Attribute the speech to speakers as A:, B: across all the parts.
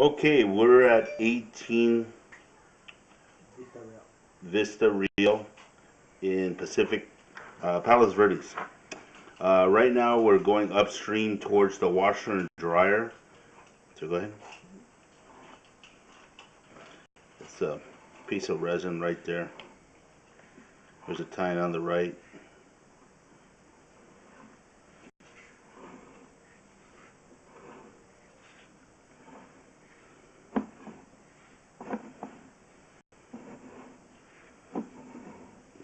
A: Okay, we're at 18 Vista Rio in Pacific, Palos Verdes. Right now we're going upstream towards the washer and dryer. So go ahead. It's a piece of resin right there. There's a tine on the right.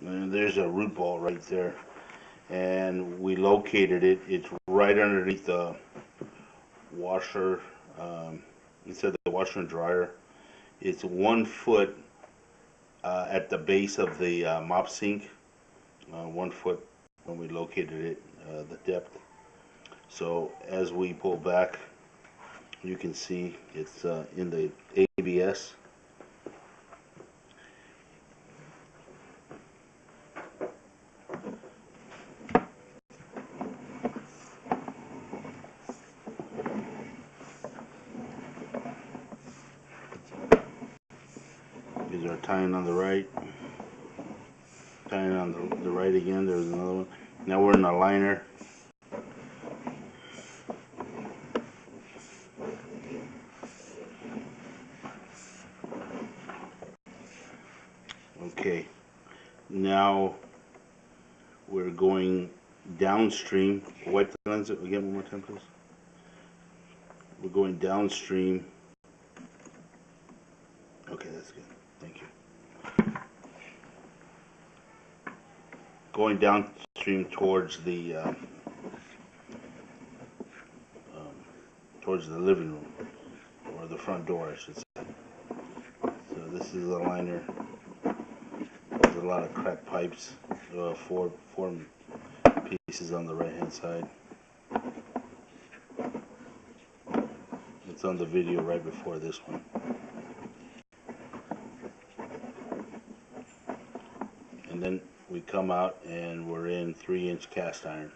A: And there's a root ball right there. And we located it. It's right underneath the washer, instead of the washer and dryer. It's 1 foot at the base of the mop sink. 1 foot when we located it, the depth. So as we pull back, you can see it's in the ABS. These are tying on the right, tying on the right again. There's another one. Now we're in a liner. Okay, now we're going downstream. Wipe the lens again one more time, please. We're going downstream. Okay, that's good. Thank you. Going downstream towards the living room, or the front door, I should say. So this is a liner. There's a lot of cracked pipes. Four pieces on the right hand side. It's on the video right before this one. And then we come out and we're in 3-inch cast iron.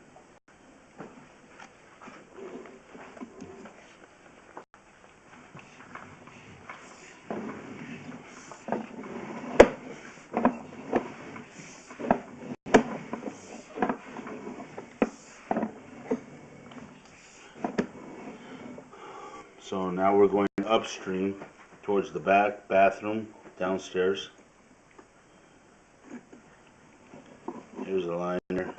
A: So now we're going upstream towards the bathroom downstairs. Here's a liner.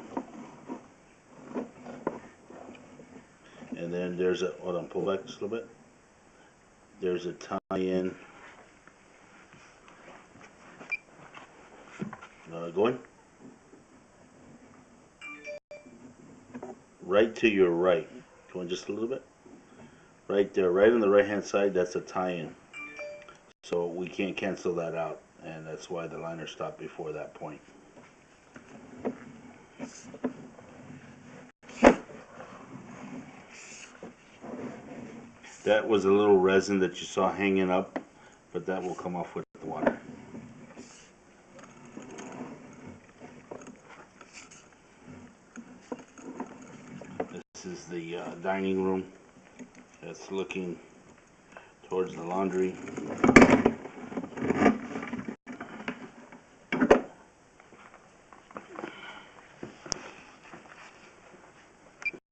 A: And then there's a, hold on, pull back just a little bit. There's a tie-in. Going right to your right. Going just a little bit. Right there, right on the right hand side, that's a tie-in. So we can't cancel that out, and that's why the liner stopped before that point. That was a little resin that you saw hanging up, but that will come off with the water. This is the dining room. That's looking towards the laundry.